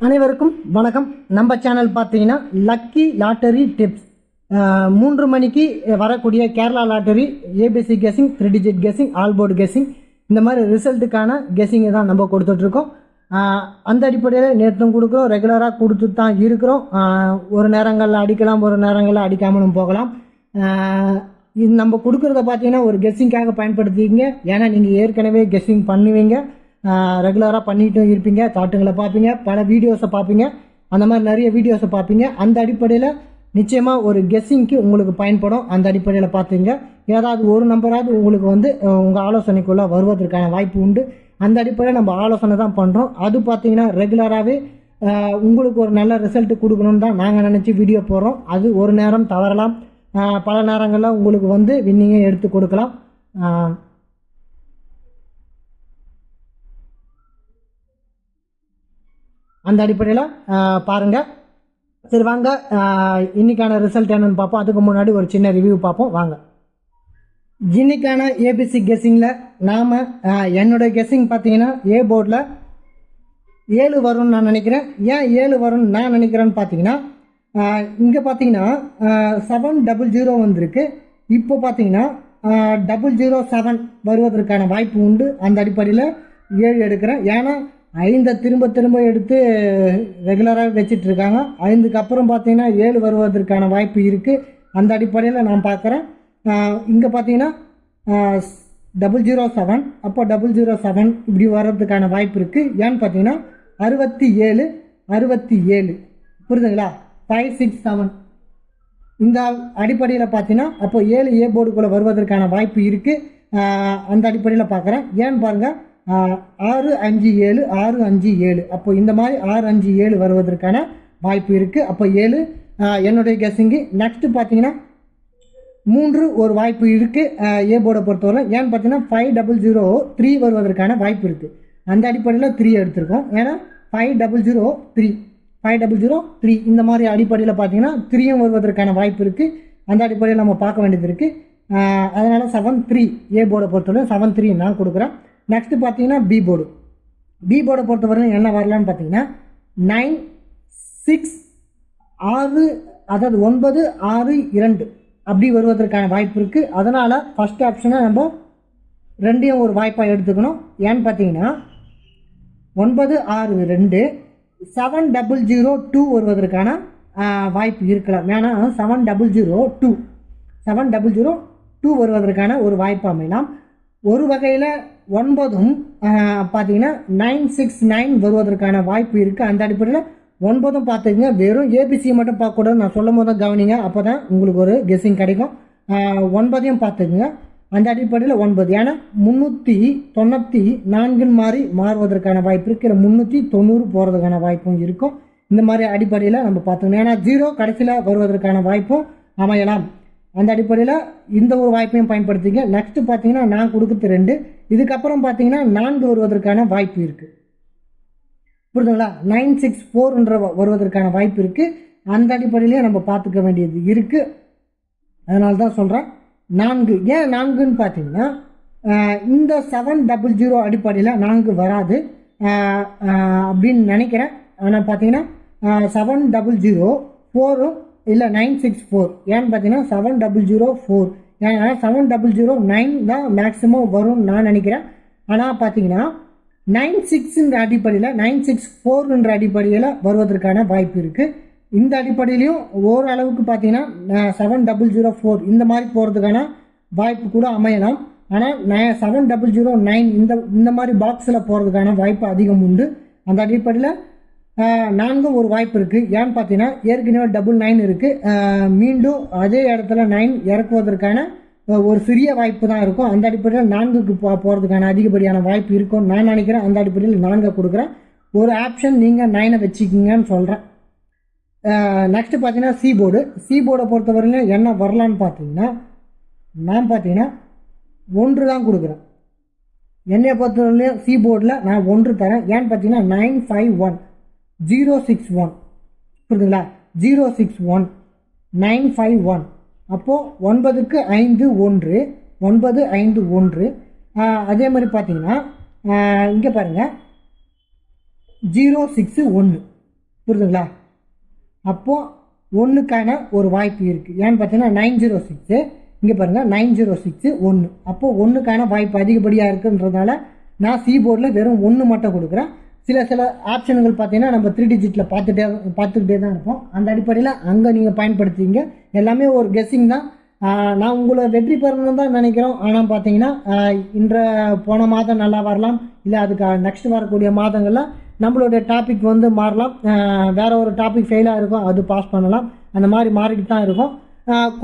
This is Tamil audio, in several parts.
அனைவருக்கும் வணக்கம். நம்ம சேனல் பார்த்தீங்கன்னா லக்கி லாட்டரி டிப்ஸ். 3 மணிக்கு வரக்கூடிய Kerala lottery ABC guessing, 3 digit guessing, all board guessing, இந்த மாதிரி ரிசல்ட்டுக்கான கெஸிங்கை தான் நம்ம கொடுத்துட்ருக்கோம். அந்த அடிப்படையில் நேற்றும் கொடுக்குறோம், ரெகுலராக கொடுத்துட்டு தான் இருக்கிறோம். ஒரு நேரங்களில் அடிக்கலாம், ஒரு நேரங்களில் அடிக்காமலும் போகலாம். இது நம்ம கொடுக்குறத பார்த்தீங்கன்னா ஒரு கெஸ்ஸிங்காக பயன்படுத்திக்கிங்க. ஏன்னா நீங்கள் ஏற்கனவே கெஸ்ஸிங் பண்ணுவீங்க, ரெகுலராக பண்ணிகிட்டும் இருப்பீங்க, தாட்டுங்களை பார்ப்பீங்க, பல வீடியோஸை பார்ப்பீங்க, அந்த மாதிரி நிறைய வீடியோஸை பார்ப்பீங்க. அந்த அடிப்படையில் நிச்சயமாக ஒரு கெஸ்ஸிங்க்கு உங்களுக்கு பயன்படும். அந்த அடிப்படையில் பார்த்துங்க, ஏதாவது ஒரு நம்பராவது உங்களுக்கு உங்கள் ஆலோசனைக்குள்ளே வருவதற்கான வாய்ப்பு உண்டு. அந்த அடிப்படையில் நம்ம ஆலோசனை தான் பண்ணுறோம். அது பார்த்தீங்கன்னா ரெகுலராகவே உங்களுக்கு ஒரு நல்ல ரிசல்ட் கொடுக்கணும்னு தான் நாங்கள் நினச்சி வீடியோ போடுறோம். அது ஒரு நேரம் தவறலாம், பல நேரங்களில் உங்களுக்கு வின்னிங்கை எடுத்து கொடுக்கலாம். அந்த அடிப்படையில் பாருங்கள். சரி வாங்க, இன்னைக்கான ரிசல்ட் என்னன்னு பார்ப்போம். அதுக்கு முன்னாடி ஒரு சின்ன ரிவ்யூ பார்ப்போம் வாங்க. இன்னைக்கான ஏபிசி கெஸ்ஸிங்கில் நாம் என்னோட கெஸ்ஸிங் பார்த்தீங்கன்னா ஏ போர்டில் 7 வரும்னு நான் நினைக்கிறேன். ஏன் 7 வரும்னு நான் நினைக்கிறேன்னு பார்த்தீங்கன்னா, இங்கே பார்த்தீங்கன்னா 700 வந்திருக்கு. இப்போ பார்த்தீங்கன்னா 007 வருவதற்கான வாய்ப்பு உண்டு. அந்த அடிப்படையில் 7 எடுக்கிறேன். ஏன்னா 5 திரும்ப எடுத்து ரெகுலராக வச்சிட்டு இருக்காங்க. 5க்கு அப்புறம் பார்த்தீங்கன்னா 7 வருவதற்கான வாய்ப்பு இருக்குது. அந்த அடிப்படையில் நான் பார்க்குறேன். இங்கே பார்த்தீங்கன்னா 007, அப்போ 007 இப்படி வர்றதுக்கான வாய்ப்பு இருக்குது. ஏன்னு பார்த்தீங்கன்னா 67 புரியுதுங்களா, 567 இந்த அடிப்படையில் பார்த்தீங்கன்னா அப்போ 7 ஏ போர்டுக்குள்ளே வருவதற்கான வாய்ப்பு இருக்குது. அந்த அடிப்படையில் பார்க்குறேன். ஏன்னு பாருங்கள், 657 அப்போ இந்த மாதிரி 657 வருவதற்கான வாய்ப்பு இருக்குது. அப்போ 7 என்னுடைய கெஸ்ஸிங்கு. நெக்ஸ்ட்டு பார்த்தீங்கன்னா 3 ஒரு வாய்ப்பு இருக்குது ஏ போர்டை பொறுத்தவரை. ஏன்னு பார்த்தீங்கன்னா 5003 வருவதற்கான வாய்ப்பு இருக்குது. அந்த அடிப்படையில் 3 எடுத்திருக்கோம். ஏன்னா 5003 இந்த மாதிரி அடிப்படையில் பார்த்தீங்கன்னா 3யும் வருவதற்கான வாய்ப்பு இருக்குது. அந்த அடிப்படையில் நம்ம பார்க்க வேண்டியது இருக்குது. அதனால் 73 ஏ போர்டை பொறுத்தவரை 73 நான் கொடுக்குறேன். நெக்ஸ்ட்டு பார்த்தீங்கன்னா பி போர்டை பொறுத்தவரையும் என்ன வரலான்னு பார்த்தீங்கன்னா 9, 6, 6, அதாவது 9, 6, 2 அப்படி வருவதற்கான வாய்ப்பு இருக்குது. அதனால் ஃபஸ்ட் ஆப்ஷனை நம்ம 2யும் ஒரு வாய்ப்பாக எடுத்துக்கணும். ஏன்னு பார்த்தீங்கன்னா 9, 6, 2, 7002 வருவதற்கான வாய்ப்பு இருக்கலாம். ஏன்னா 7002 வருவதற்கான ஒரு வாய்ப்பு அமையலாம். ஒரு வகையில் 9ம் பார்த்தீங்கன்னா 969 வருவதற்கான வாய்ப்பு இருக்குது. அந்த அடிப்படையில் 9ம் பார்த்துக்குங்க. வெறும் ஏபிசியை மட்டும் பார்க்கக்கூடாது, நான் சொல்லும் போது தான் கவனிங்க, அப்போ தான் உங்களுக்கு ஒரு கெஸ்ஸிங் கிடைக்கும். 9ஐயும் பார்த்துக்குங்க. அந்த அடிப்படையில் 9, ஏன்னா 394 மாதிரி மாறுவதற்கான வாய்ப்பு இருக்குது. இல்லை 390 போகிறதுக்கான வாய்ப்பும் இருக்கும். இந்த மாதிரி அடிப்படையில் நம்ம பார்த்துக்கணும். ஏன்னா 0 கடைசியில் வருவதற்கான வாய்ப்பும் அமையலாம். அந்த அடிப்படையில் இந்த ஒரு வாய்ப்பையும் பயன்படுத்திங்க. நெக்ஸ்ட்டு பார்த்தீங்கன்னா நான் கொடுக்குறது 2, இதுக்கப்புறம் பார்த்தீங்கன்னா 4 வருவதற்கான வாய்ப்பு இருக்குது. புரியுதுங்களா, 964 வருவதற்கான வாய்ப்பு இருக்குது. அந்த அடிப்படையிலேயே நம்ம பார்த்துக்க வேண்டியது இருக்குது. அதனால தான் சொல்கிறேன் 4. ஏன் 4ன்னு பார்த்தீங்கன்னா இந்த 700 அடிப்படையில் 4 வராது அப்படின்னு நினைக்கிறேன். ஆனால் பார்த்தீங்கன்னா 700 இல்லை 964. ஏன்னு பார்த்தீங்கன்னா 700 ஏன்னா 709 தான் மேக்ஸிமம் வரும்னு நான் நினைக்கிறேன். ஆனால் பார்த்தீங்கன்னா 96 அடிப்படையில் 964 அடிப்படையில் வருவதற்கான வாய்ப்பு இருக்குது. இந்த அடிப்படையிலையும் ஓரளவுக்கு பார்த்தீங்கன்னா 704 இந்த மாதிரி போகிறதுக்கான வாய்ப்பு கூட அமையலாம். ஆனால் 7009 இந்த மாதிரி பாக்ஸில் போகிறதுக்கான வாய்ப்பு அதிகம் உண்டு. அந்த அடிப்படையில் 4 ஒரு வாய்ப்பு இருக்குது. ஏன்னு பார்த்தீங்கன்னா ஏற்கனவே 99 இருக்குது. மீண்டும் அதே இடத்துல 9 இறக்குவதற்கான ஒரு சிறிய வாய்ப்பு தான் இருக்கும். அந்த அடிப்படையில் 4க்கு போகிறதுக்கான அதிகப்படியான வாய்ப்பு இருக்கும் நான் நினைக்கிறேன். அந்த அடிப்படையில் 4 கொடுக்குறேன். ஒரு ஆப்ஷன் நீங்கள் 9 வச்சுக்கிங்கன்னு சொல்கிறேன். நெக்ஸ்ட்டு பார்த்தீங்கன்னா சி போர்டை பொறுத்தவரையிலும் என்ன வரலான்னு பார்த்தீங்கன்னா நான் பார்த்தீங்கன்னா 1 தான் கொடுக்குறேன். என்னை பொறுத்தவரையிலையும் சி போர்டில் நான் 1 தரேன். ஏன்னு பார்த்தீங்கன்னா 951 061 புரியுதுங்களா, 061 951. அப்போது 9க்கு 5 1 9 5 1. அதே மாதிரி பார்த்தீங்கன்னா இங்கே பாருங்கள் 061 புரியுதுங்களா? அப்போது ஒன்றுக்கான ஒரு வாய்ப்பு இருக்குது. ஏன்னு பார்த்தீங்கன்னா 906 இங்கே பாருங்கள் 906 1. அப்போது ஒன்றுக்கான வாய்ப்பு அதிகப்படியாக இருக்குன்றதுனால நான் சி போர்டில் வெறும் 1 மட்டும் கொடுக்குறேன். சில ஆப்ஷன்கள் பார்த்தீங்கன்னா நம்ம 3 டிஜிட்டில் பார்த்துக்கிட்டே தான் இருப்போம். அந்த அடிப்படையில் அங்கே நீங்கள் பயன்படுத்துவீங்க. எல்லாமே ஒரு கெஸ்ஸிங் தான். நான் உங்களை வெற்றி பெறணும்னு தான் நினைக்கிறோம். ஆனால் பார்த்தீங்கன்னா போன மாதம் நல்லா வரலாம், இல்லை அதுக்கு நெக்ஸ்ட் வரக்கூடிய மாதங்களில் நம்மளுடைய டாபிக் வந்து மாறலாம். வேற ஒரு டாபிக் ஃபெயிலாக இருக்கும், அது பாஸ் பண்ணலாம். அந்த மாதிரி மாறிட்டு தான் இருக்கும்.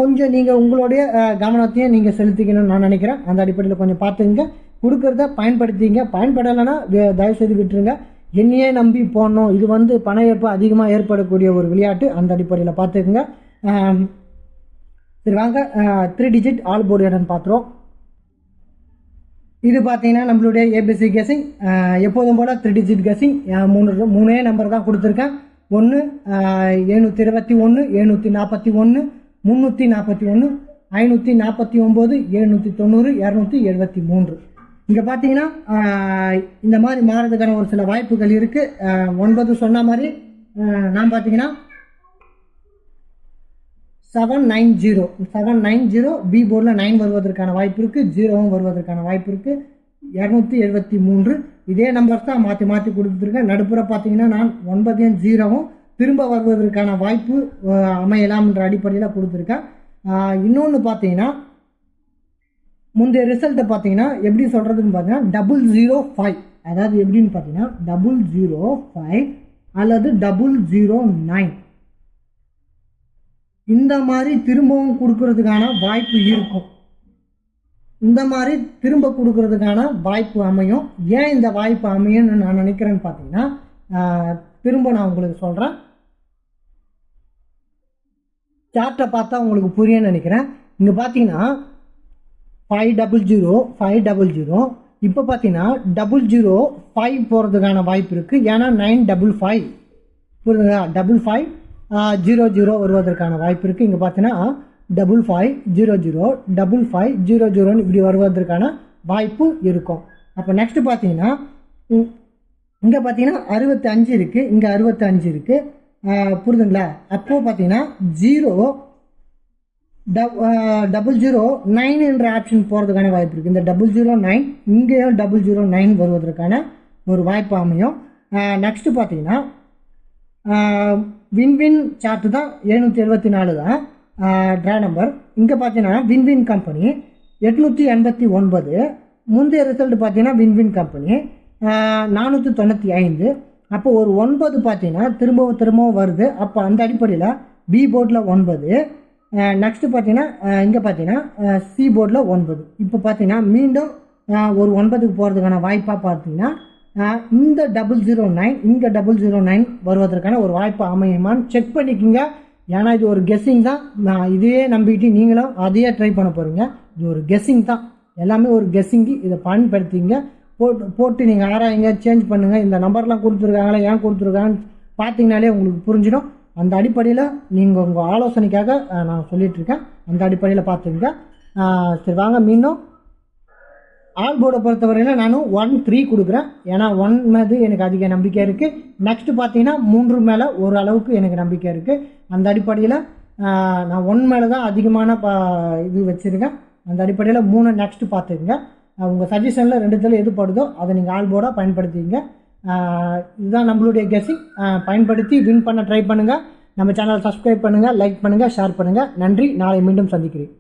கொஞ்சம் நீங்கள் உங்களுடைய கவனத்தையும் நீங்கள் செலுத்திக்கணும்னு நான் நினைக்கிறேன். அந்த அடிப்படையில் கொஞ்சம் பார்த்துங்க, கொடுக்கறத பயன்படுத்திங்க. பயன்படலைன்னா தயவுசெய்து விட்டுருங்க. என்னையே நம்பி போடணும், இது வந்து பண இழப்பு அதிகமாக ஏற்படக்கூடிய ஒரு விளையாட்டு. அந்த அடிப்படையில் பார்த்துக்குங்க. சரி வாங்க 3 டிஜிட் ஆல் போர்டு என்னன்னு பார்த்துருவோம். இது பார்த்தீங்கன்னா நம்மளுடைய ஏபிசி கெஸிங். எப்போதும் போல் 3 டிஜிட் கெஸிங். மூணே நம்பர் தான் கொடுத்துருக்கேன். 1 721 741 341 549 790 273. இங்கே பார்த்தீங்கன்னா இந்த மாதிரி மாறதுக்கான ஒரு சில வாய்ப்புகள் இருக்குது. 9 சொன்ன மாதிரி நான் பார்த்தீங்கன்னா 790 பி போர்டில் 9 வருவதற்கான வாய்ப்பு இருக்குது, 0வும் வருவதற்கான வாய்ப்பு இருக்குது. 273 இதே நம்பர் தான் மாற்றி மாற்றி கொடுத்துருக்கேன். நடுப்புற பார்த்தீங்கன்னா நான் 9 0வும் திரும்ப வருவதற்கான வாய்ப்பு அமையலாம்ன்ற அடிப்படையில் கொடுத்துருக்கேன். இன்னொன்று பார்த்தீங்கன்னா முந்தைய ரிசல்ட்டை பார்த்தீங்கன்னா எப்படி சொல்கிறதுன்னு பார்த்தீங்கன்னா 005, அதாவது எப்படின்னு பார்த்தீங்கன்னா 005 அல்லது 009 இந்த மாதிரி திரும்பவும் கொடுக்கறதுக்கான வாய்ப்பு இருக்கும். இந்த மாதிரி திரும்ப கொடுக்கறதுக்கான வாய்ப்பு அமையும். ஏன் இந்த வாய்ப்பு அமையும்னு நான் நினைக்கிறேன்னு பார்த்தீங்கன்னா திரும்ப நான் உங்களுக்கு சொல்கிறேன். சார்ட்டை பார்த்தா உங்களுக்கு புரியும்னு நினைக்கிறேன். இங்கே பார்த்தீங்கன்னா 500 500 இப்போ பார்த்தீங்கன்னா 005 போகிறதுக்கான வாய்ப்பு இருக்குது. ஏன்னா 955 புரியுதுங்களா? 55 00 வருவதற்கான வாய்ப்பு இருக்குது. இங்கே பார்த்தீங்கன்னா 5500 5500 இப்படி வருவதற்கான வாய்ப்பு இருக்கும். அப்போ நெக்ஸ்ட் பார்த்தீங்கன்னா இங்கே பார்த்தீங்கன்னா 65 இருக்குது, இங்கே 65 இருக்குது. புரியுதுங்களா? அப்போது பார்த்தீங்கன்னா 009 என்ற ஆப்ஷன் போகிறதுக்கான வாய்ப்பு இருக்குது. இந்த 009 இங்கேயும் 009 வருவதற்கான ஒரு வாய்ப்பு அமையும். நெக்ஸ்ட்டு பார்த்தீங்கன்னா வின்வின் சார்ட்டு தான் 774 தான் ட்ரா நம்பர். இங்கே பார்த்தீங்கன்னா வின்வின் கம்பெனி 889. முந்தைய ரிசல்ட் பார்த்தீங்கன்னா வின்வின் கம்பெனி 495. அப்போ ஒரு 9 பார்த்தீங்கன்னா திரும்பவும் வருது. அப்போ அந்த அடிப்படையில் பி போர்டில் 9. நெக்ஸ்ட்டு பார்த்தீங்கன்னா இங்கே பார்த்தீங்கன்னா சி போர்டில் 9. இப்போ பார்த்தீங்கன்னா மீண்டும் ஒரு 9க்கு போகிறதுக்கான வாய்ப்பாக பார்த்தீங்கன்னா இந்த 009 இங்கே 009 வருவதற்கான ஒரு வாய்ப்பு அமையுமான்னு செக் பண்ணிக்கோங்க. ஏன்னா இது ஒரு கெஸ்ஸிங் தான். நான் இதையே நம்பிட்டு நீங்களும் அதையே ட்ரை பண்ண போகிறீங்க. இது ஒரு கெஸ்ஸிங் தான், எல்லாமே ஒரு கெஸ்ஸிங்கு. இதை பயன்படுத்திங்க, போட்டு நீங்கள் ஆராயுங்க, சேஞ்ச் பண்ணுங்கள். இந்த நம்பர்லாம் கொடுத்துருக்காங்களா, ஏன் கொடுத்துருக்காங்கன்னு பார்த்தீங்கனாலே உங்களுக்கு புரிஞ்சிடும். அந்த அடிப்படையில் நீங்கள் உங்கள் ஆலோசனைக்காக நான் சொல்லிகிட்ருக்கேன். அந்த அடிப்படையில் பார்த்துங்க. சரி வாங்க மீண்டும் ஆல் போர்டை பொறுத்தவரையில் நானும் 1 3 கொடுக்குறேன். ஏன்னா 1 மேது எனக்கு அதிக நம்பிக்கை இருக்குது. நெக்ஸ்ட்டு பார்த்தீங்கன்னா 3 மேலே ஓரளவுக்கு எனக்கு நம்பிக்கை இருக்குது. அந்த அடிப்படையில் நான் 1 மேலே தான் அதிகமான இது வச்சுருக்கேன். அந்த அடிப்படையில் 3 நெக்ஸ்ட்டு பார்த்துக்குங்க. உங்கள் சஜஷனில் 2த்துல எது படுதோ அதை நீங்கள் ஆல் போர்டாக பயன்படுத்திங்க. இதுதான் நம்மளுடைய கெஸ்ஸிங். பயன்படுத்தி வின் பண்ண ட்ரை பண்ணுங்கள். நம்ம சேனல் சப்ஸ்கிரைப் பண்ணுங்கள், லைக் பண்ணுங்கள், ஷேர் பண்ணுங்கள். நன்றி. நாளை மீண்டும் சந்திக்கிறேன்.